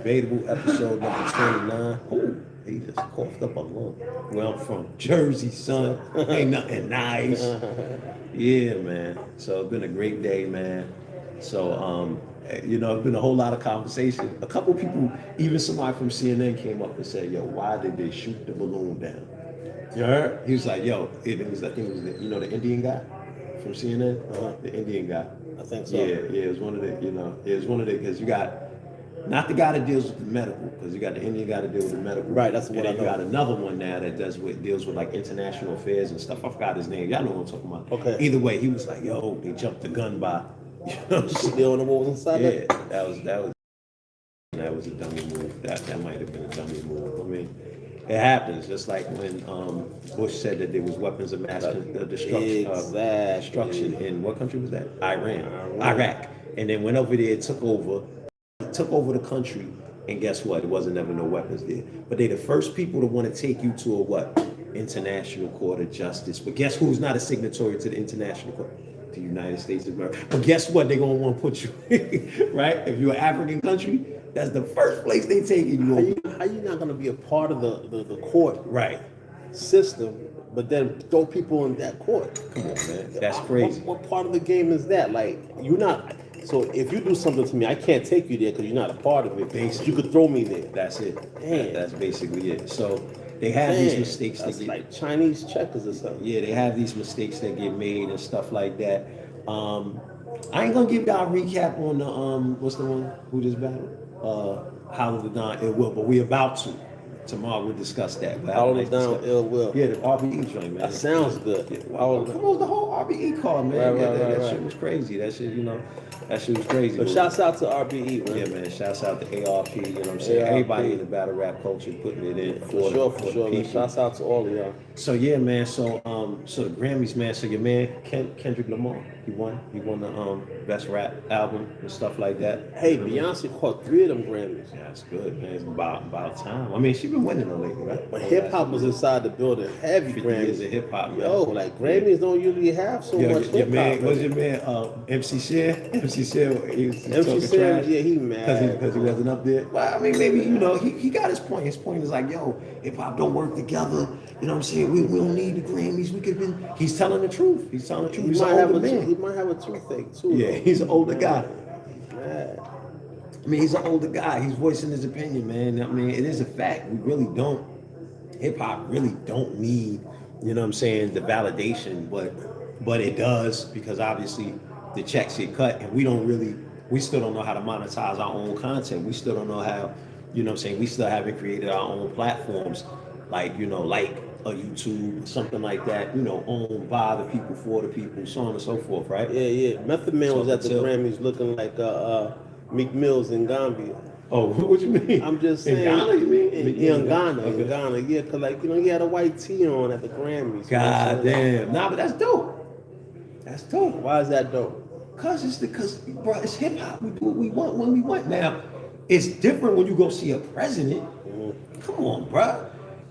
Debatable episode number 29. Ooh, he just coughed up a lung. Well, I'm from Jersey, son. Ain't nothing nice. Yeah, man. So it's been a great day, man. So, it's been a whole lot of conversation. A couple people, even somebody from CNN came up and said, yo, why did they shoot the balloon down? You heard? He was like, yo, it was, I think it was, the Indian guy from CNN? The Indian guy. I think so. Yeah, it was one of the, it was one of the, because you got, not the guy that deals with the medical, because you got the Indian guy that deals with the medical. Right, that's what and I then know. You got another one now that deals with like international affairs and stuff. I forgot his name. Y'all know what I'm talking about. Okay. Either way, he was like, yo, they jumped the gun by. You know what I'm saying? Still on what was inside Yeah, it? that was a dummy move. That might have been a dummy move. I mean, it happens. Just like when Bush said that there was weapons of mass destruction in what country was that? Iraq. And then went over there, took over the country, and guess what? There wasn't ever no weapons there. But they're the first people to want to take you to a what? International Court of Justice. But guess who's not a signatory to the International Court? The United States of America. But guess what? They're gonna want to put you, right? If you're an African country, that's the first place they take you. How you not gonna be a part of the court Right system, but then throw people in that court? Come on, man. That's crazy. What part of the game is that? Like, you're not. So if you do something to me, I can't take you there because you're not a part of it. Basically. You could throw me there. That's it. Damn. That's basically it. So they have these mistakes. That's like Chinese checkers or something. Yeah, they have these mistakes that get made and stuff like that. I ain't gonna give y'all a recap on the what's the one who just battled? Hollow the Don Ill Will, but we about to. Tomorrow we'll discuss that. Hollow the Don Ill Will. Yeah, the RBE joint, man. That sounds good. Yeah, come on, the whole RBE card, man. That shit was crazy. That shit was crazy. But shouts out to RBE, man. Yeah, man. Shouts out to ARP. You know what I'm saying? ARP. Everybody in the battle rap culture putting it in for sure. Man. Shouts out to all of y'all. So yeah, man. So the Grammys, man. So your man Kendrick Lamar, he won the best rap album and stuff like that. Hey, Beyonce caught 3 of them Grammys. Yeah, that's good, man. It's about time. I mean, she been winning them lately, right? But hip hop was inside the building, heavy Grammys. Years of hip hop, man. Yo, like Grammys don't usually have so much hip hop. What's your man? MC Sher. MC Sher. MC Sher, yeah, he mad because he wasn't up there. Well, I mean, maybe he got his point. His point is like, yo, hip hop don't work together. You know what I'm saying? We don't need the Grammys. We could have been. He's telling the truth. He's telling the truth. He's an older man. He might have a toothache too. Yeah, he's an older guy. Mad. I mean, he's an older guy. He's voicing his opinion, man. I mean, it is a fact. We really don't. Hip hop really don't need, you know what I'm saying, the validation, but it does, because obviously the checks get cut, and we still don't know how to monetize our own content. We still don't know how, you know what I'm saying, we still haven't created our own platforms, like a YouTube, something like that, owned by the people, for the people, so on and so forth, right? Yeah. Method Man was at the Grammys looking like Meek Mills in Gambia. Oh, what you mean? I'm just saying. In Ghana, you mean? In Ghana, yeah, because he had a white tee on at the Grammys. God damn. Nah, but that's dope. That's dope. Why is that dope? Because bro, it's hip hop. We do what we want when we want. Now, it's different when you go see a president. Mm-hmm. Come on, bro.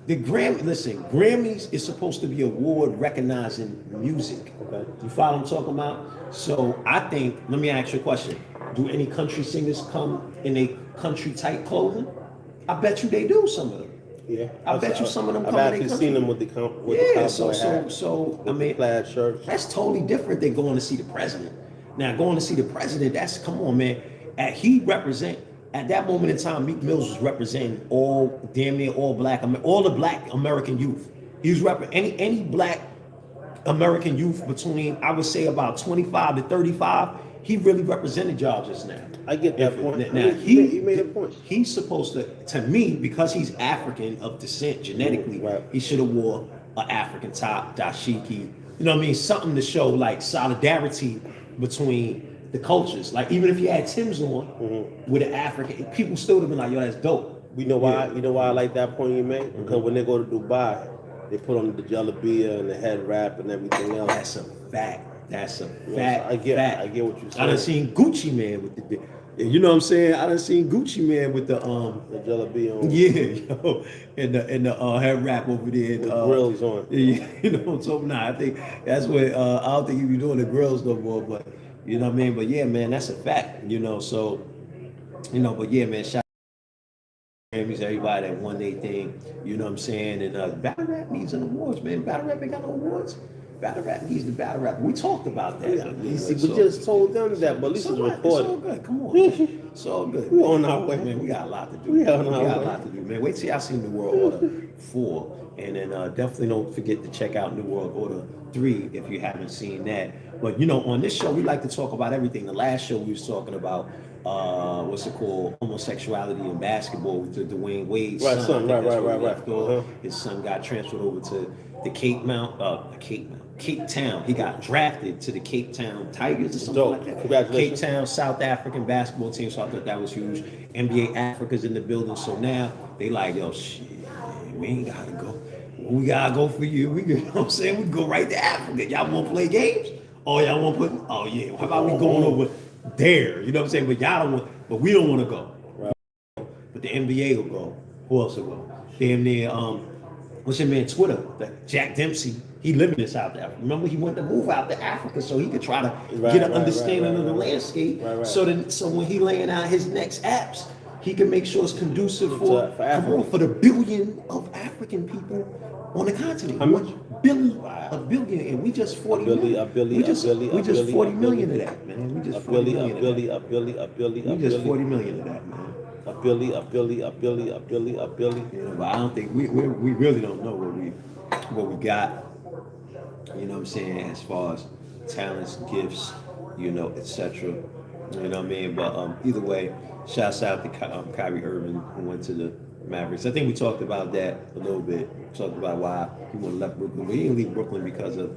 Grammys is supposed to be award recognizing music. Okay. You follow what I'm talking about? So I think, let me ask you a question. Do any country singers come in a country type clothing? I bet you they do, some of them. Yeah. I bet you some of them come I've in actually seen them with the cowboy so I mean, plaid shirts. That's totally different than going to see the president. Now, going to see the president, come on, man. At that moment in time, Meek Mills was representing damn near all the black American youth. He was representing any black American youth between, I would say, about 25 to 35. He really represented y'all just now. I get that point. Now, he made a point. He's supposed to me, because he's African of descent genetically, right. He should have wore an African top, dashiki. You know what I mean? Something to show like solidarity between the cultures. Like, even if he had Tim's on with an African, people still would have been like, yo, that's dope. You know why? Yeah. You know why I like that point you made? Because when they go to Dubai, they put on the jalabia and the head wrap and everything else. That's a fact. I get what you're saying. I done seen Gucci Man with the, you know what I'm saying? I done seen Gucci Man with the jalabia on. Yeah, yo, and the head wrap over there. The grills on. Yeah, you know what I'm talking about? I think that's what I don't think he be doing the grills no more, but you know what I mean? But yeah, man, that's a fact. So, but yeah, man, shout Grammys, everybody that won their thing, you know what I'm saying? And battle rap needs an awards, man. Battle rap ain't got no awards. Battle rap needs the battle rap. We talked about that. Yeah, you see, we just told them that, but at least so it's what? It's all recorded. good. Come on, man. It's all good. We on our way. Man, we got a lot to do. We on We our got a way. lot to do, man. Wait till y'all see New World Order 4. And then definitely don't forget to check out New World Order 3 if you haven't seen that. But, you know, on this show, we like to talk about everything. The last show we was talking about, what's it called? Homosexuality in basketball with the Dwayne Wade's Right, son. son. I think that's where we Right. left off. His son got transferred over to the Cape Town. He got drafted to the Cape Town Tigers or something like that. Congratulations. Cape Town, South African basketball team. So I thought that was huge. NBA Africa's in the building. So now they like, yo, shit, we ain't gotta go. We gotta go for you. You know what I'm saying? We go right to Africa. Y'all wanna play games? Oh, y'all wanna put, oh yeah, how about we going over there? You know what I'm saying? But y'all don't want, but we don't wanna go. Right. But the NBA will go. Who else will go? Damn near, what's your man Twitter? That Jack Dempsey. He living in South Africa. Remember, he went to move out to Africa so he could try to get an understanding of the landscape. So when he laying out his next apps, he can make sure it's conducive for the billion of African people on the continent. How much? A billion, and we just 40 million. We just 40 million of that, man. We just 40 million of that. We just 40 million of that, man. A billy. You know, but I don't think we really don't know what we got. You know what I'm saying, as far as talents, gifts, you know, etc. You know what I mean? But either way, shouts out to Kyrie Irving who went to the Mavericks. I think we talked about that a little bit. Talked about why he went left Brooklyn. But he didn't leave Brooklyn because of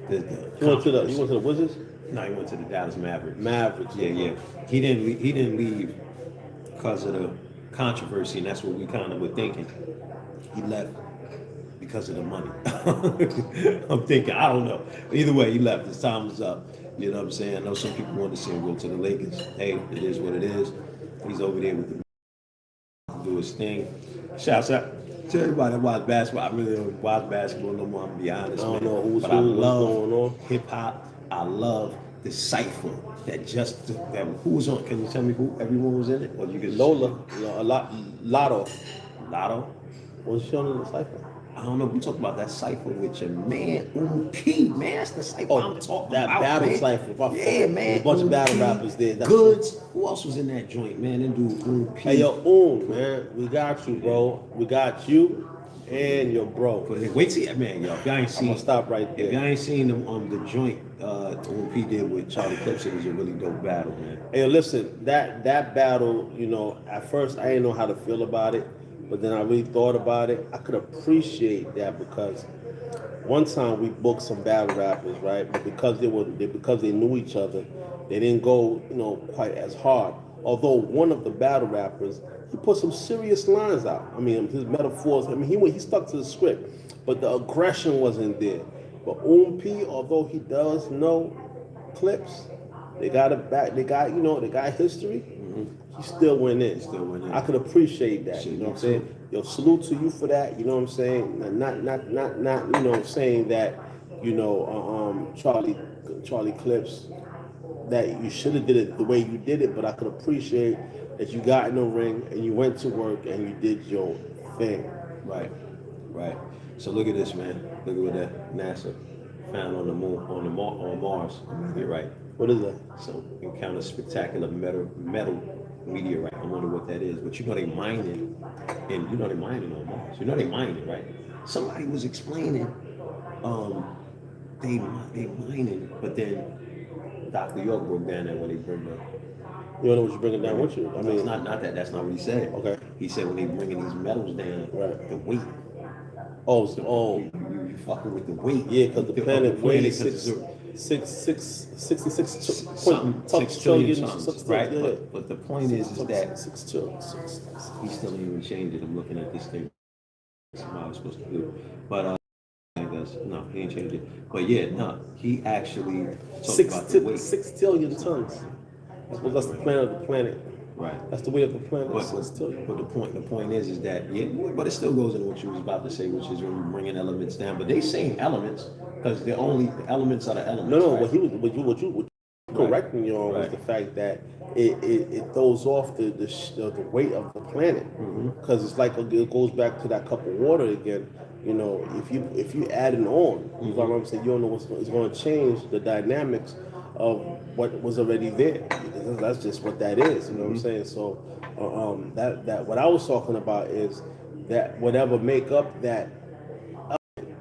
the He went to the Wizards? No, he went to the Dallas Mavericks. Mavericks. Yeah. He didn't leave because of the controversy, and that's what we kind of were thinking. He left because of the money. I'm thinking, I don't know. Either way, he left. His time was up. You know what I'm saying? I know some people want to see him go to the Lakers. Hey, it is what it is. He's over there with the do his thing. Shouts out to everybody that watch basketball. I really don't watch basketball no more, I'm gonna be honest. I don't man. know who's but who, I what's love going on. hip hop. I love the cipher that who was on. Can you tell me who everyone was in it? Or you can Lotto. Lotto. Was she on the cipher? I don't know. We talked about that cipher with your man P. Man, that's the cipher I'm talking that about. battle man. cipher. Yeah, man. There's a bunch of battle rappers there. Goods. Who else was in that joint, man? That dude P. Hey, yo, man, we got you, bro. We got you and your bro. But wait till man, yo. If y'all ain't seen, I'm gonna stop right there. If y'all ain't seen the joint P did with Charlie Clips, it was a really dope battle, man. Hey, listen, that battle, you know, at first I didn't know how to feel about it, but then I really thought about it. I could appreciate that because one time we booked some battle rappers, right? But because they knew each other, they didn't go, you know, quite as hard. Although one of the battle rappers, he put some serious lines out. I mean, his metaphors. I mean, he stuck to the script, but the aggression wasn't there. But P, although he does know Clips, they got it back. They got history. Mm-hmm. He still went in. I could appreciate that. You know what I'm saying? Yo, salute to you for that. You know what I'm saying? Not you know, saying that, you know, Charlie Clips, that you should have did it the way you did it, but I could appreciate that you got in the ring and you went to work and you did your thing. Right. So look at this, man. Look at what that NASA found on the moon, on Mars. You're right. What is that? So encounter spectacular metal meteorite. I wonder what that is. But you know they mining, and you know they mining on Mars. You know they mining, right? Somebody was explaining, they mining, but then Dr. York broke down that when they bring the. You don't know what you're bringing down with you. I mean, it's not that. That's not what he said. Okay. He said when they bringing these metals down, right, the weight. You fucking with the weight. Yeah, because the planet weighs 6 trillion tons, right? Yeah. But the point is that 6 trillion. He still didn't even change it. I'm looking at this thing. Somebody was supposed to do, but no, he ain't changed it. But yeah, no, he actually talked about the weight. 6 trillion tons. That's the planet of the planet. Right. That's the way of the planet. But the point is that but it still goes into what you was about to say, which is when you bringing elements down. But they saying elements because the elements are the elements. No, right? what you correcting you on was the fact that it throws off the weight of the planet because it's like it goes back to that cup of water again. You know, if you add it on, you know what I'm saying, you don't know it's going to change the dynamics of what was already there. Because that's just what that is. You know what I'm saying? So that what I was talking about is that whatever make up that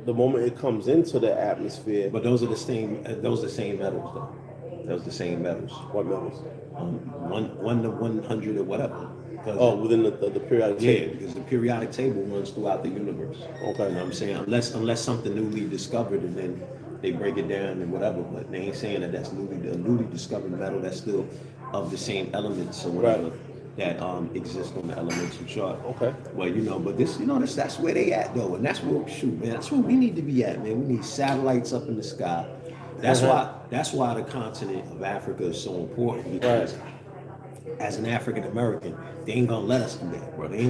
the moment it comes into the atmosphere. But those are the same. Those are the same metals, though. Those are the same metals. What metals? One to 100 or whatever. Oh, within the periodic table. Yeah, because the periodic table runs throughout the universe. Okay. You know what I'm saying? Unless something newly discovered and then they break it down and whatever, but they ain't saying that that's a newly discovered metal that's still of the same elements or whatever that exist on the elemental chart. Okay. Well, but that's where they at though, and that's where man, that's where we need to be at, man. We need satellites up in the sky. That's why the continent of Africa is so important because as an African American, they ain't gonna let us do that, bro. They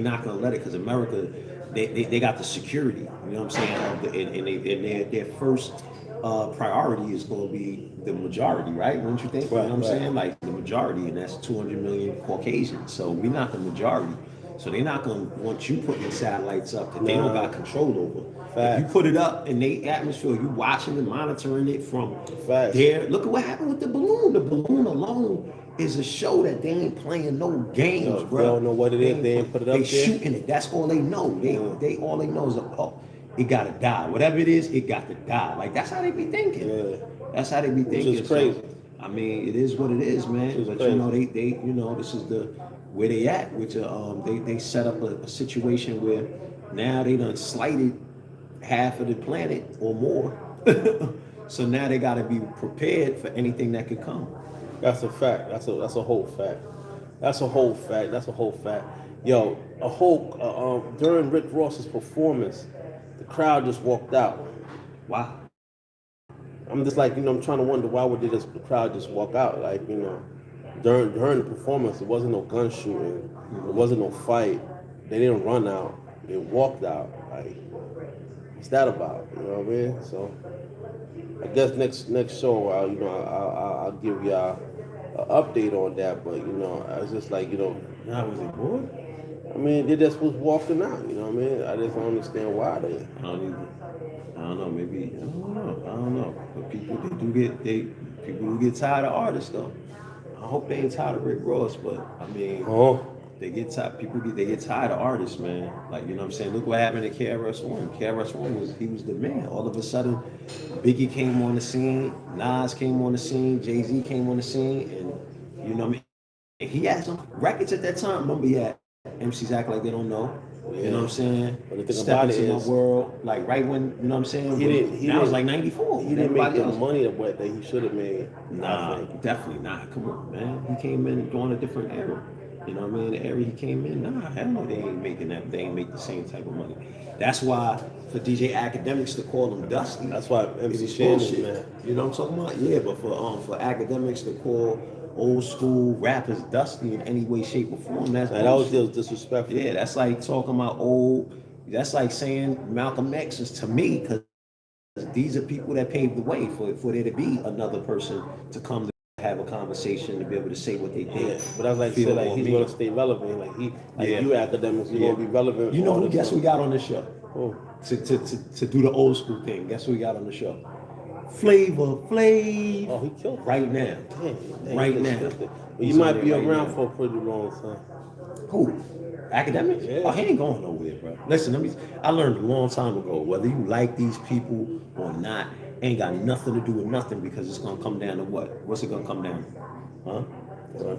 not gonna let it because America, they got the security. You know what I'm saying? And their first priority is gonna be the majority, right? Wouldn't you think? You know what I'm saying? Like the majority, and that's 200 million Caucasians. So we're not the majority. So they're not gonna want you putting satellites up that they don't got control over. If you put it up in the atmosphere, you watching and monitoring it from there. Look at what happened with the balloon. The balloon alone is a show that they ain't playing no games, bro. They don't know what it is. They ain't put it up there. They shooting it. That's all they know. They all they know is it gotta die. Whatever it is, it got to die. Like that's how they be thinking. Yeah. That's how they be thinking. Which is crazy. So, I mean, it is what it is, man. But crazy. They this is the where they at, which they set up a situation where now they done slighted half of the planet or more. So now they got to be prepared for anything that could come. That's a fact. That's a whole fact. That's a whole fact. Yo, during Rick Ross's performance, the crowd just walked out. Wow. I'm just like, I'm trying to wonder why would the crowd just walk out? Like, during the performance, there wasn't no gun shooting, there wasn't no fight. They didn't run out. They walked out. Like, what's that about? You know what I mean? So, I guess next show, I'll give y'all an update on that. But I was just like, Now was it bored? I mean, they just was walking out. You know what I mean? I just don't understand why they. I don't either. I don't know. Maybe I don't know. But people do get tired of artists though. I hope they ain't tired of Rick Ross, but I mean, they get tired. They get tired of artists, man. Like you know what I'm saying. Look what happened to KRS-One. KRS-One was the man. All of a sudden, Biggie came on the scene, Nas came on the scene, Jay-Z came on the scene, and you know what I mean. And he had some records at that time. Remember, he had MCs act like they don't know. You know what I'm saying? But the thing Step about it into is, my world, like right when that was like '94. He didn't make the money of what that he should have made. Nah, definitely not. Come on, man. He came in during a different era. You know what I mean? The era he came in, hell no, they ain't making that. They ain't make the same type of money. That's why for DJ Academics to call him Dusty. That's why MC Shannon, man. You know what I'm talking about? Yeah, but for Academics to call old school rappers Dusty in any way, shape, or form, that was just disrespectful. Yeah, that's like talking about that's like saying Malcolm X is to me, because these are people that paved the way for there to be another person to come to have a conversation, to be able to say what they think. Yeah, but I was like, he's going to stay relevant. You Academics, you're going to be relevant. You know who? Guess we got on the show? Oh. To do the old school thing. Guess who we got on the show? Flavor Flav. Oh, he killed it. Right now. Right now. He might be around for a pretty long time. Who? Academics? Yeah. Oh, he ain't going nowhere, bro. Listen, I learned a long time ago, whether you like these people or not, ain't got nothing to do with nothing, because it's gonna come down to what? What's it gonna come down to? Huh?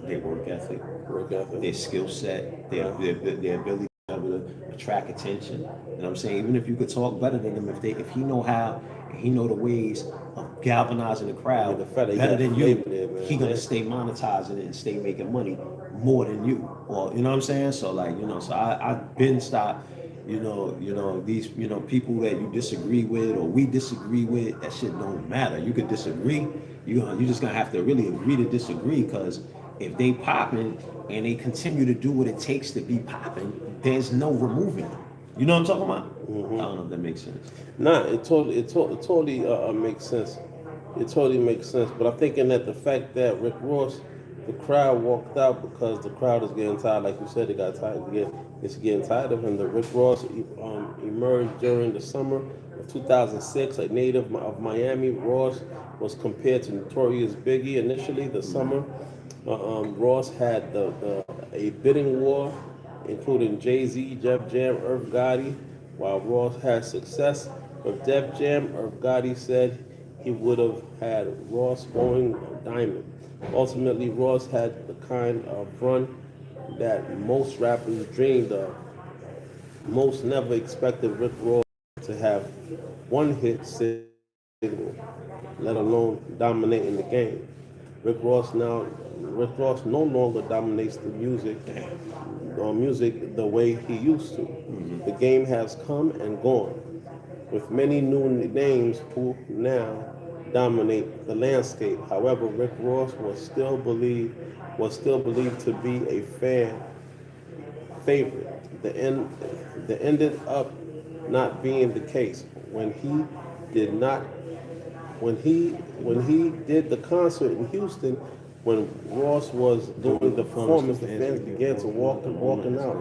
Their work ethic, their skill set, their ability to be able to attract attention. You know what I'm saying? Even if you could talk better than them, if he know how, and he know the ways of galvanizing the crowd better than you, he gonna stay monetizing it and stay making money more than you. Or you know what I'm saying? So like, so I've been stopped, these, people that you disagree with or we disagree with, that shit don't matter. You could disagree, you just gonna have to really agree to disagree, because if they popping and they continue to do what it takes to be popping, there's no removing them. You know what I'm talking about? Mm-hmm. I don't know if that makes sense. Nah, it totally makes sense. It totally makes sense. But I'm thinking that the fact that Rick Ross The crowd walked out because the crowd is getting tired. Like you said, they got tired. It's getting tired of him. The Rick Ross emerged during the summer of 2006. A native of Miami, Ross was compared to Notorious Biggie. Initially, the summer, Ross had a bidding war, including Jay-Z, Def Jam, Irv Gotti. While Ross had success with Def Jam, Irv Gotti said he would have had Ross going diamond. Ultimately, Ross had the kind of run that most rappers dreamed of. Most never expected Rick Ross to have one hit single, let alone dominating the game. Rick Ross now, Rick Ross no longer dominates the music the way he used to. The game has come and gone, with many new names who now dominate the landscape. However, Rick Ross was still believed to be a fan favorite. The ended up not being the case when he did not when he did the concert in Houston. When Ross was doing the performance, the fans began to walking out.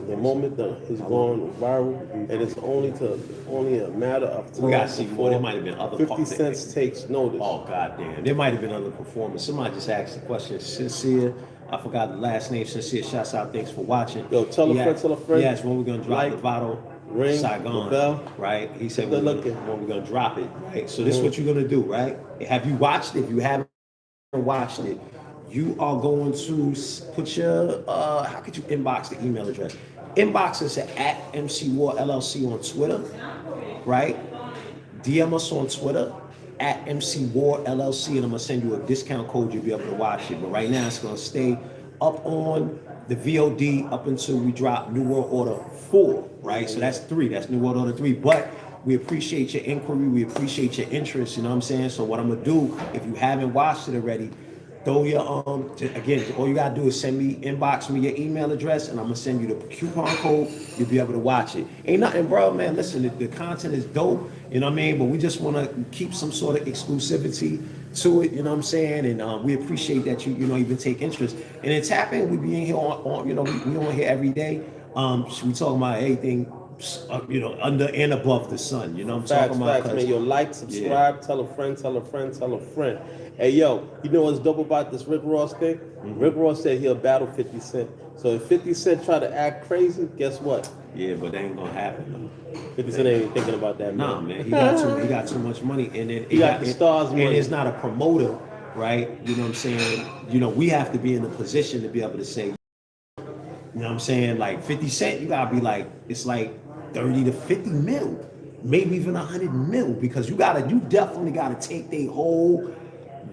The moment that he's gone viral, and it's only a matter of time. We gotta see more. There might have been other 50 Cent takes notice. Oh goddamn! There might have been other performers. Somebody just asked the question. Sincere, I forgot the last name. Sincere, shouts out. Thanks for watching. Yo, tell a friend. Yes, when we're gonna drop like, the bottle. Ring Saigon, the bell. Right? He said Good when looking. we're gonna drop it. Right. So this is what you're gonna do, right? Have you watched it? If you haven't watched it, you are going to put your how could you inbox the email address? Inbox us at MC War LLC on Twitter, right? DM us on Twitter at MC War LLC, and I'm gonna send you a discount code. You'll be able to watch it. But right now, it's gonna stay up on the VOD up until we drop New World Order 4, right? So that's 3. That's New World Order 3. But we appreciate your inquiry. We appreciate your interest. You know what I'm saying? So what I'm gonna do, if you haven't watched it already, throw your again, all you gotta do is inbox me your email address, and I'm gonna send you the coupon code. You'll be able to watch it. Ain't nothing, bro, man. Listen, the content is dope, you know what I mean? But we just wanna keep some sort of exclusivity to it, you know what I'm saying? And we appreciate that you even take interest. And it's happening. We be in here on we on here every day. We talking about everything, under and above the sun. You know what I'm talking about? Facts, man. Yo, like, subscribe, tell a friend, tell a friend, tell a friend. Hey, yo, you know what's dope about this Rick Ross thing? Mm-hmm. Rick Ross said he'll battle 50 Cent. So if 50 Cent try to act crazy, guess what? Yeah, but that ain't gonna happen. 50 Cent ain't even thinking about that. Nah, man. He got too much money, and then he got the stars money. And it's not a promoter, right? You know what I'm saying? We have to be in a position to be able to say, you know what I'm saying? Like 50 Cent, you gotta be like, it's like 30 to 50 mil, maybe even 100 mil, because you definitely gotta take their whole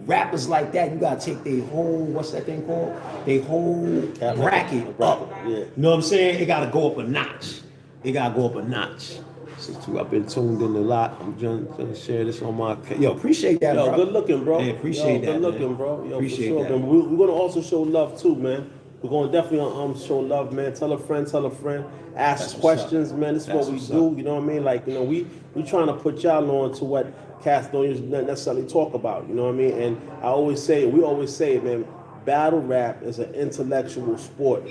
rappers like that. You gotta take their whole, what's that thing called? Their whole bracket up. Yeah. You know what I'm saying? It gotta go up a notch. It gotta go up a notch. So I've been tuned in a lot. I'm just gonna share this on my. Yo, appreciate that, bro. Good looking, bro. Yeah, appreciate that. Good looking, man. bro. Yo, appreciate for sure, that. man. We're gonna also show love too, man. We're gonna definitely show love, man. Tell a friend, ask questions, man. This is what we do. You know what I mean? Like, we trying to put y'all on to what cats don't necessarily talk about. You know what I mean? And we always say, man. Battle rap is an intellectual sport.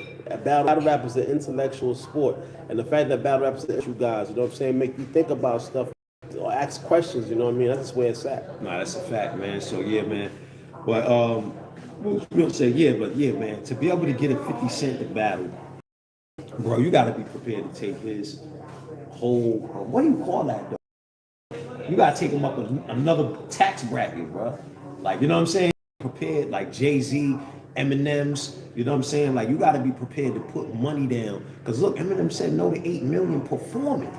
Battle rap is an intellectual sport, and the fact that battle rap is you guys, you know what I'm saying, make you think about stuff or ask questions. You know what I mean? That's just where it's at. Nah, that's a fact, man. So yeah, man. But we'll say man. To be able to get a 50 Cent to battle, bro, you got to be prepared to take his whole. What do you call that, though? You got to take him up another tax bracket, bro. Like, you know what I'm saying? Prepared, like Jay-Z, Eminem's, you know what I'm saying? Like, you got to be prepared to put money down. Because look, Eminem said no to 8 million performing,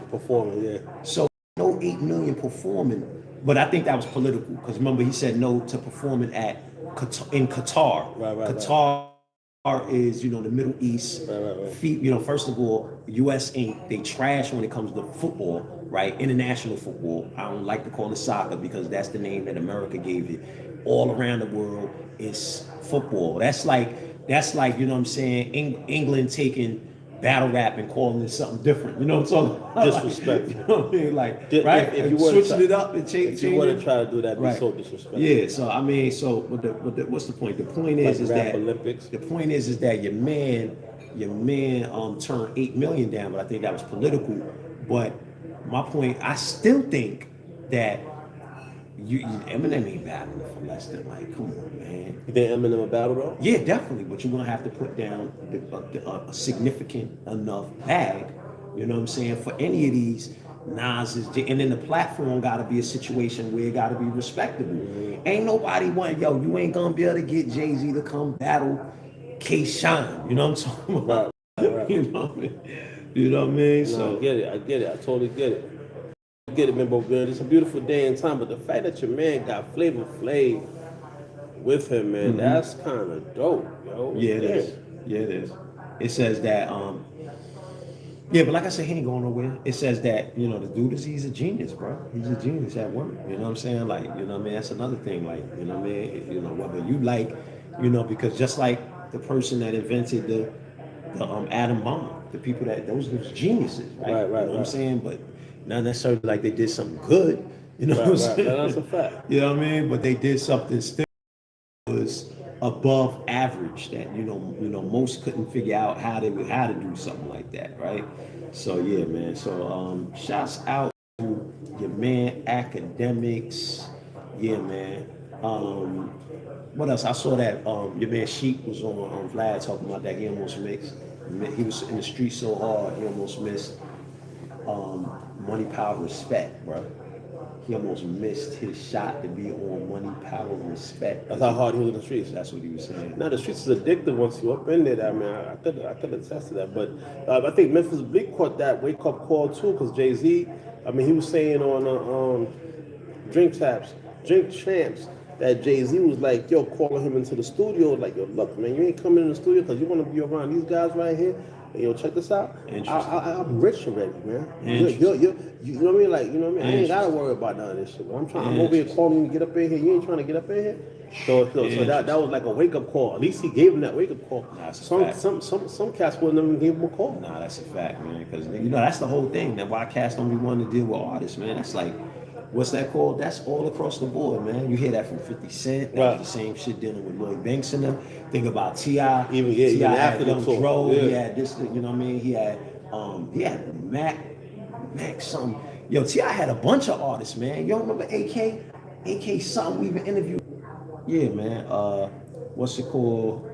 yeah. So no 8 million performing, but I think that was political. Because remember, he said no to performing in Qatar. Right. Qatar is, the Middle East. Right. First of all, U.S. they trash when it comes to football, right? International football. I don't like to call it soccer because that's the name that America gave it. All around the world is football. That's like, you know what I'm saying? England taking battle rap and calling it something different. You know what I'm talking about? Disrespectful. You know what I mean? Like, If- right? if you And were to switching try- it up and If you were to try to do that, it'd be so disrespectful. Yeah. So I mean, so what's the point? The point is, Like is rap that Olympics. the point is that your man turned 8 million down, but I think that was political. But my point, I still think that you Eminem ain't battling for less than, like, come on, man. You think Eminem a battle though? Yeah, definitely. But you're gonna have to put down a significant enough bag. You know what I'm saying? For any of these Nas's, and then the platform got to be a situation where it got to be respectable. Ain't nobody want, yo, you ain't gonna be able to get Jay-Z to come battle K. Shine. You know what I'm talking about? Right. You know what I mean? You know what I mean? No, I get it. I totally get it. I get it, man, but man, it's a beautiful day in time. But the fact that your man got Flavor Flav with him, man, that's kind of dope, yo. Yeah, it is. Yeah, it is. It says that, yeah, but like I said, he ain't going nowhere. It says that, the dude he's a genius, bro. He's a genius at work. You know what I'm saying? Like, you know what I mean? That's another thing. Like, you know what I mean? Whether you like, because just like the person that invented the atom bomb, the people those geniuses, right? Right, you know what I'm right. saying? But not necessarily like they did something good. You know what I'm saying? That's a fact. You know what I mean? But they did something still was above average that most couldn't figure out how to do something like that, right? So yeah, man. So shouts out to your man Academics. Yeah, man. What else? I saw that your man Sheep was on Vlad talking about that he almost mixed. He was in the street so hard he almost missed Money, Power, Respect, bro. He almost missed his shot to be on Money, Power, Respect. That's how hard he was in the streets. That's what he was saying. Now the streets is addictive once you up in there. I mean, I could attest to that. But I think Memphis Bleak caught that wake up call too, because Jay-Z. I mean, he was saying on Drink Champs, that Jay-Z was like, yo, calling him into the studio, like, yo, look, man, you ain't coming in the studio because you want to be around these guys right here. And yo, check this out. I'm rich already, man. You know what I mean? Like, you know what I mean? I ain't gotta worry about none of this shit. I'm over here calling you to get up in here. You ain't trying to get up in here. So that was like a wake up call. At least he gave him that wake up call. Nah, some cats wouldn't even give him a call. Nah, that's a fact, man. Because that's the whole thing. That why cats don't be wanting to deal with artists, man. That's like, what's that called? That's all across the board, man. You hear that from 50 Cent. That was the same shit dealing with Lloyd Banks and them. Think about T.I. Even after the Young tour. Dro. Yeah. He had this, you know what I mean? He had Mac something. Yo, T.I. had a bunch of artists, man. You don't remember AK? AK something we even interviewed. Yeah, man. What's it called?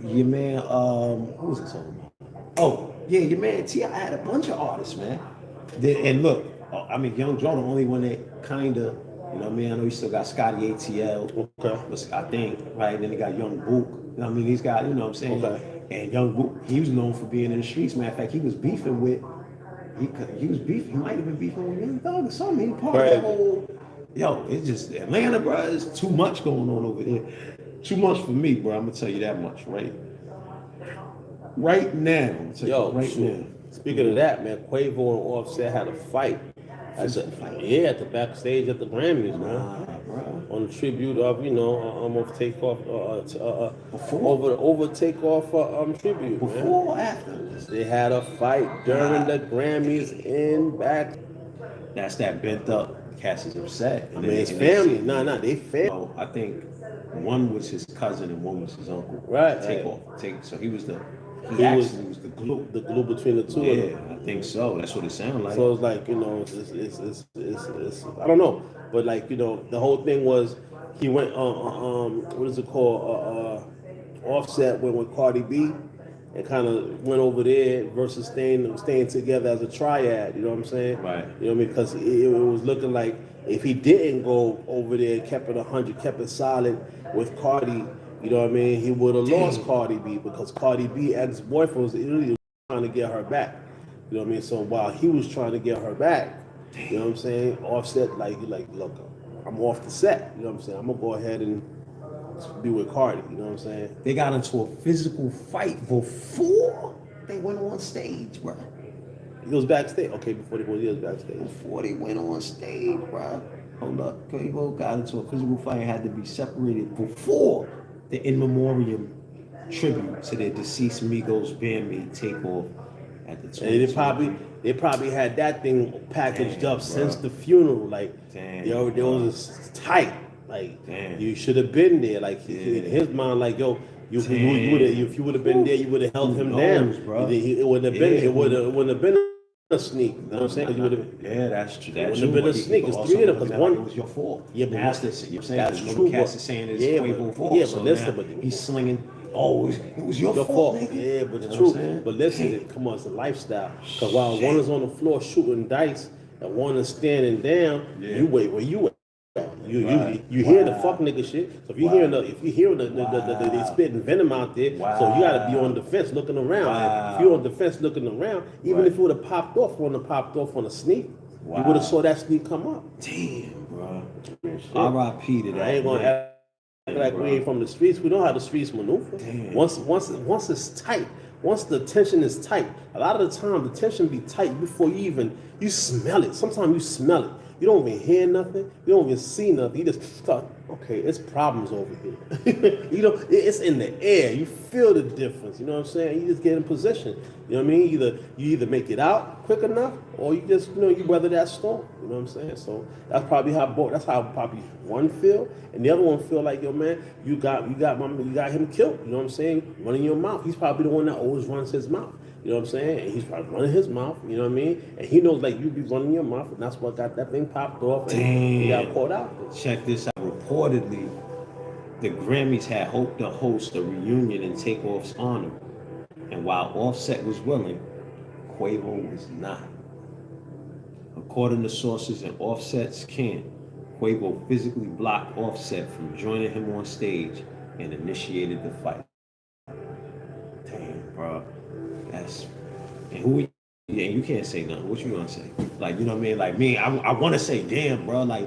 Your man, who was it talking about? Oh, yeah, your man T.I. had a bunch of artists, man. And look, I mean, Young Joe, the only one that kind of, you know what I mean? I know he still got Scotty ATL, Okay. I think, right? Then he got Young Book. You know what I mean? He's got, you know what I'm saying? Okay. And Young Book, he was known for being in the streets. Matter of fact, he was beefing with, he might have been beefing with Young Thug or something. He part of the whole, it's just Atlanta, bro. There's too much going on over there. Too much for me, bro. I'm gonna tell you that much, right? Right now. Now. Speaking of that, man, Quavo and Offset had a fight. At the backstage at the Grammys, man. On the tribute of, of Takeoff, over Takeoff tribute. Before or after? They had a fight during the Grammys in back. That's that bent up. Cass is upset. I mean, it's family. They family. So I think one was his cousin and one was his uncle. Right. So he was the. He was the glue. The glue between the two of them. Yeah, I think so. That's what it sounded like. So it's like, it's I don't know, but like, the whole thing was he went what is it called? Offset went with Cardi B and kind of went over there versus staying together as a triad. You know what I'm saying? Right. You know what I mean? Because it was looking like if he didn't go over there, kept it 100, kept it solid with Cardi. You know what I mean? He would have lost Cardi B because Cardi B ex-boyfriend was really trying to get her back. You know what I mean? So while he was trying to get her back, you know what I'm saying? Offset like look, I'm off the set. You know what I'm saying? I'm gonna go ahead and be with Cardi. You know what I'm saying? They got into a physical fight before they went on stage, bro. He goes backstage. Okay, before they go backstage. Before they went on stage, bro. Hold up. Quavo got into a physical fight and had to be separated before the in memoriam tribute to their deceased Migos bandmate Takeoff at the And 2023. they probably had that thing packaged Damn, up bro. since the funeral. Like, Damn, there bro. was tight. Like, Damn. you should have been there. Like, Yeah. in his mind, like, yo, you would have, Damn. if you would have been there, you would have held Who him knows, down. bro? It wouldn't have been. Yeah, It wouldn't have been a sneak. You know what I'm saying? You would have. Yeah, that's true. That's wouldn't true. have been a But sneak. could It's also three of them, look at 'cause it one- like it was your fault. Yeah, but that's the you're saying that's that true, Cass but- is saying it's yeah, Quavo's but- fault. yeah, So but listen, now but- he's slinging. Oh, it was your Your fault, fault. nigga. Yeah, but You the know what I'm truth. saying? But listen, Damn. come on, it's a lifestyle. Because while Shit. one is on the floor shooting dice and one is standing down, Yeah. you wait where you at. Right. You hear the Wow. fuck nigga shit. So if you Wow. hearing the they Wow. spitting venom out there, so you gotta be on the fence looking around. Wow. And if you're on the fence looking around, even Right. if it would have popped off on a sneak, you Wow. would have saw that sneak come up. Damn, bro. Shit. R.I.P. to that. I ain't gonna man. act like we ain't from the streets. We know how the streets maneuver. Damn. Once it's tight, once the tension is tight, a lot of the time the tension be tight before you smell it. Sometimes you smell it. You don't even hear nothing. You don't even see nothing. You just start, okay, it's problems over here. It's in the air. You feel the difference. You know what I'm saying? You just get in position. You know what I mean? You either make it out quick enough, or you just you weather that storm. You know what I'm saying? So that's probably how probably one feel, and the other one feel like, yo man, you got him killed. You know what I'm saying? Running your mouth. He's probably the one that always runs his mouth. You know what I'm saying? And he's probably running his mouth, you know what I mean? And he knows like you be running your mouth, and that's what got that thing popped off and he got caught out. Check this out. Reportedly, the Grammys had hoped to host a reunion in Takeoff's honor. And while Offset was willing, Quavo was not. According to sources in Offset's camp, Quavo physically blocked Offset from joining him on stage and initiated the fight. Damn, bro. And who? Yeah, you can't say nothing. What you gonna say? Like, you know what I mean? Like me, I want to say, damn, bro. Like,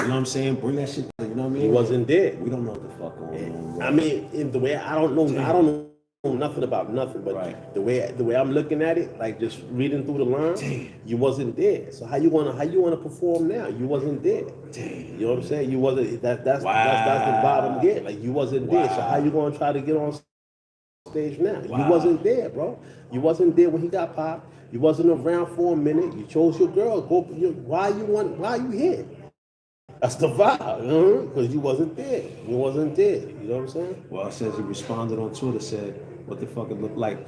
you know what I'm saying? Bring that shit. You know what I mean? He wasn't dead. We don't know what the fuck going on. Bro. I mean, in the way I don't know nothing about nothing, but Right. the way I'm looking at it, like just reading through the lines, Damn. you wasn't dead. So how you wanna perform now? You wasn't dead. Damn. You know what I'm saying? You wasn't. That's the Wow. vibe I'm getting. Like you wasn't dead. So Wow. how you gonna try to get on stage now? Wow. You wasn't there, bro. You wasn't there when he got popped. You wasn't around for a minute. You chose your girl. Why you here? That's the vibe, because you wasn't there. You wasn't there. You know what I'm saying? Well, it says he responded on Twitter, said, "What the fuck it look like?"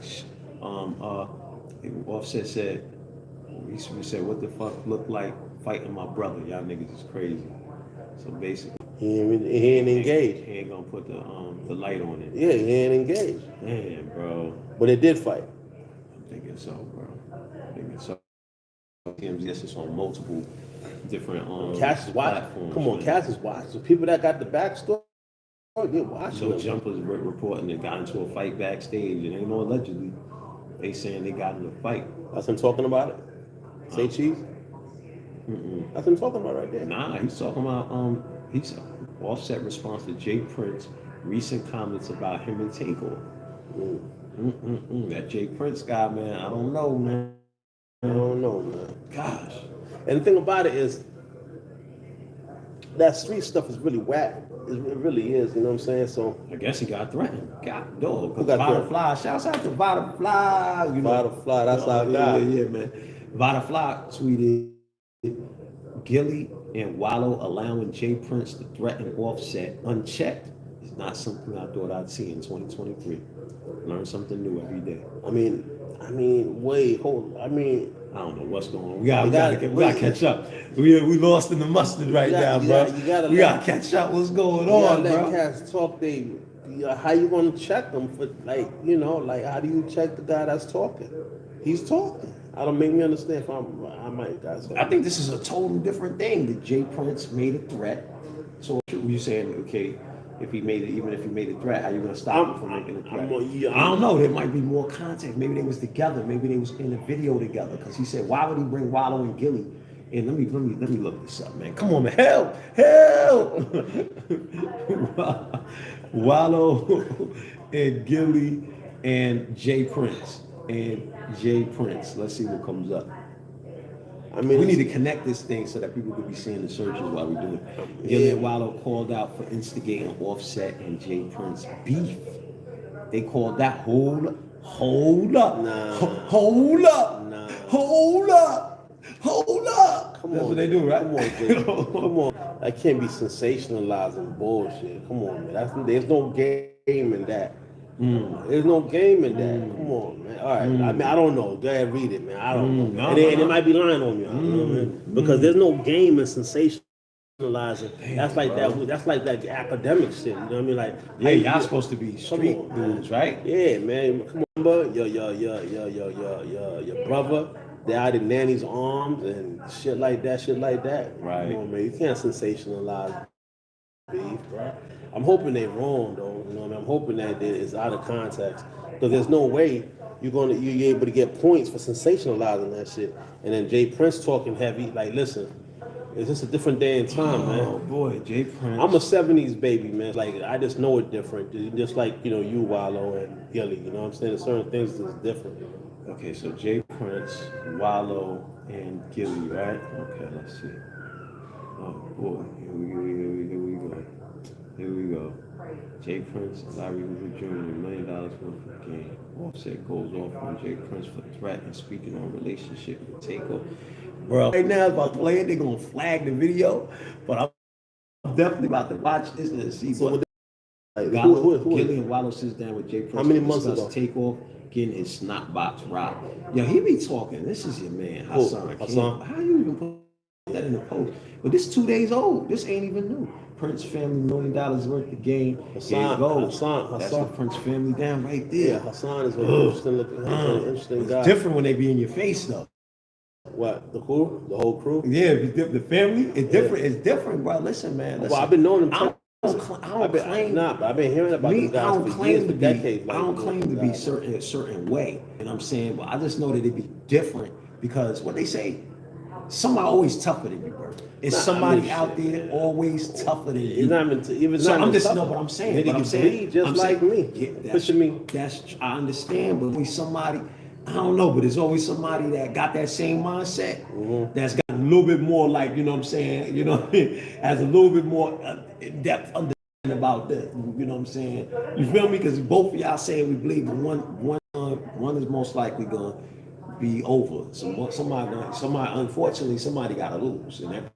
Offset said, he said, "What the fuck look like fighting my brother? Y'all niggas is crazy." So basically, He ain't engaged. he ain't gonna put the light on it. Yeah, he ain't engaged. Damn, bro. But it did fight. I'm thinking so, bro. I'm thinking so. Yes, it's on multiple different Cass is watching. platforms. Come on, man. Cass is watching. So people that got the backstory, they're watching. So them. Jumpers reporting they got into a fight backstage, and ain't no allegedly. They saying they got in a fight. That's him talking about it. Say cheese. That's him talking about right there. Nah, he's talking about he's Offset response to Jay Prince's recent comments about him and Takeoff. That Jay Prince guy, man, I don't know, man. I don't know, man. Gosh. And the thing about it is, that street stuff is really whack. It really is. You know what I'm saying? So I guess he got threatened. God, dog. Who got Vada threatened? Fly. Shouts out to Vada Fly. You know, Vada Fly, that's our guy. Yeah, man. Vada Fly tweeted, Gilly and Wallow allowing Jay Prince to threaten Offset unchecked is not something I thought I'd see in 2023. Learn something new every day. I mean, wait, hold. I mean, I don't know what's going on. We gotta catch up. We lost in the mustard right now, bro. We gotta catch up. What's going on, let bro? cats talk. How you gonna check them for how do you check the guy that's talking? He's talking. I don't make me understand if I might guys. I think this is a total different thing. That Jay Prince made a threat. So you saying, okay, if he made it, even if he made a threat, how you gonna stop him from making a threat? I don't know. There might be more context. Maybe they was together. Maybe they was in a video together. Because he said, why would he bring Wallow and Gilly? And let me look this up, man. Come on, man. Help! Wallow and Gilly and Jay Prince. Let's see what comes up. I mean, we need to connect this thing so that people could be seeing the searches while we do it. Gilly and Wallow called out for instigating Offset and Jay Prince beef. They call that hold up, Nah. hold up, Nah. hold up, hold up. Come That's on, what they do, right? Come on, Jay. Come on. I can't be sensationalizing bullshit. Come on, man. There's no game in that. There's no game in that. Come on, man. All right. I mean, I don't know. Go ahead, read it, man. I don't know. No, And no, it no. might be lying on me. I don't know, man. Because there's no game in sensationalizing. That's like bro. that. That's like that academic shit. You know what I mean? Like, Yeah, hey, y'all supposed to be street on, man. dudes, right? Yeah, man. Come on, bro. Your brother. They're out in Nanny's arms and shit like that. Right. Come on, man. You can't sensationalize beef, bro. I'm hoping they're wrong, though. You know what I mean? I'm hoping that it's out of context because there's no way you're able to get points for sensationalizing that shit. And then Jay Prince talking heavy. Like, listen, it's just a different day and time, man. Oh boy, Jay Prince. I'm a '70s baby, man. Like I just know it different. Just like you, Wallow and Gilly. You know what I'm saying? There's certain things that's different. Okay, so Jay Prince, Wallow, and Gilly, right? Okay, let's see. Oh boy, here we go. Jay Prince, Larry Hoover Jr., $1 million worth of game. Offset goes off on Jay Prince for threat and speaking on relationship with Takeover. Bro, right now, if I play it, they're gonna flag the video, but I'm definitely about to watch this and see. So Like, who Gilly and Wallow sits down with Jay Prince. How many months ago? Takeoff, getting his snot box rocked. Yo, he be talking. This is your man, Hassan. How you even put that in the post? But this 2 days old. This ain't even new. Prince family, $1 million worth of game. Hassan. That's the Prince family down right there. Yeah, Hassan is an interesting guy. It's different when they be in your face though. What, the crew? The whole crew? Yeah, the family. It's different. It's different, bro. Listen, man. Listen. Well, I've been knowing them. But I've been hearing about these guys for years, for decades. I don't claim to be a certain way, and I'm saying, well, I just know that it be different because what they say, somebody always tougher than you, bro. Is somebody out there always tougher than you? It's not even. So I'm just no, but I'm saying, just like me. Yeah, Pushing me. I understand, but when somebody, I don't know, but there's always somebody that got that same mindset, that's got a little bit more, like, you know what I'm saying, has a little bit more depth understanding about that, you know what I'm saying? You feel me? Because both of y'all saying we believe one is most likely going to be over. So unfortunately, somebody got to lose, and that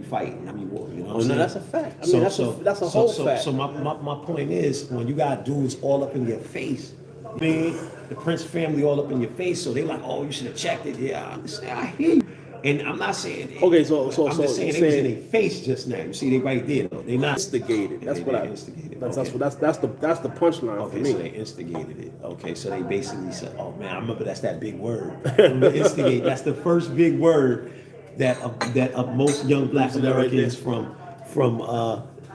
fighting. I mean, war, you know what I'm saying? That's a fact. I mean, that's a whole fact. So my point is, when you got dudes all up in your face, man, the Prince family all up in your face, so they like, oh, you should have checked it. Yeah, I understand. I hear you. And I'm not saying. Okay, so I'm just saying they was in their face just now. You see, they right there though. They not instigated. That's what I instigated. That's the punchline for me. So they instigated it. Okay, so they basically said, oh man, I remember that's that big word. Instigate. That's the first big word that most young Black Americans from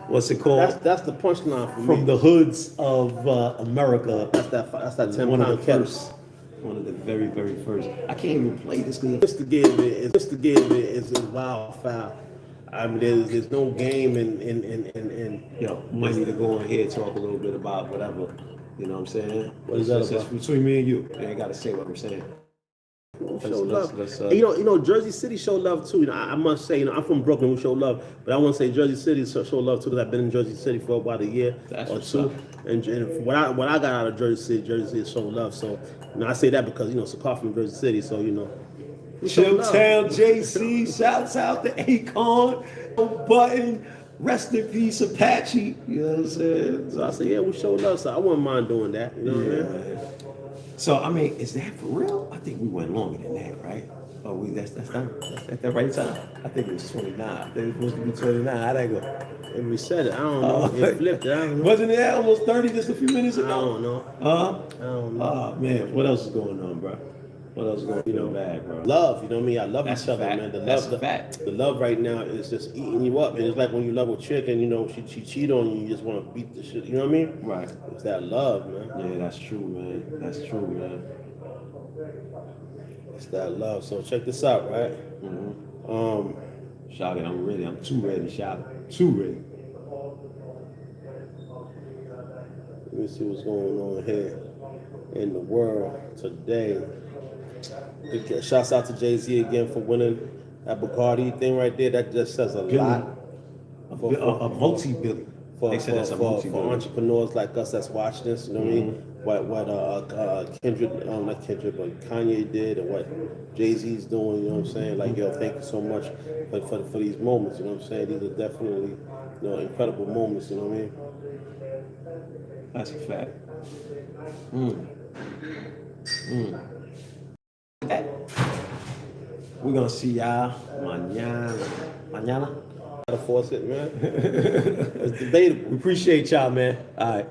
what's it called? That's the punchline for me. From the hoods of America. That's that 10-pound kettle. One of the very, very first. I can't even play this because Instigated is a wild foul. I mean, there's no game in money to go on here and talk a little bit about whatever. You know what I'm saying? What is that about? It's between me and you. You ain't got to say what I'm saying. Show love. Jersey City show love too. I must say, I'm from Brooklyn. We show love, but I want to say Jersey City show love too because I've been in Jersey City for about a year or two. And what I got out of Jersey City show love. So I say that because Sakar from Jersey City. So Chilltown JC, shouts out to Akon, Button, rest in peace Apache. You know what I'm saying? So I say, yeah, we show love. So I wouldn't mind doing that. You know what I mean? So I mean, is that for real? I think we went longer than that, right? Oh, that's the right time. I think it was 29. I think it was supposed to be 29. How'd that go? And we said it. I don't know. It flipped it. I don't know. Wasn't it almost 30 just a few minutes ago? I don't know. I don't know. Oh man, what else is going on, bro? What else is going on? Bad, bro. Love, you know what I mean? I love each other, man. The love right now is just eating you up, and it's like when you love a chick and she cheat on you, you just want to beat the shit. You know what I mean? Right. It's that love, man. Yeah, that's true, man. That's true, man. It's that love. So check this out, right? Shout it. I'm ready. I'm too ready. Shout it. Too ready. Let me see what's going on here in the world today. Shouts out to Jay-Z again for winning that Bugatti thing right there. That just says a lot. A multi-billion. for They said that's a for multi-billion. entrepreneurs like us that's watching this. You know what I mean? What Kendrick, not Kendrick, but Kanye did, and what Jay-Z's doing. You know what I'm saying? Like, yo, thank you so much for these moments. You know what I'm saying? These are definitely, incredible moments. You know what I mean? That's a fact. We're gonna see y'all mañana. Mañana. Gotta force it, man. It's debatable. We appreciate y'all, man. All right.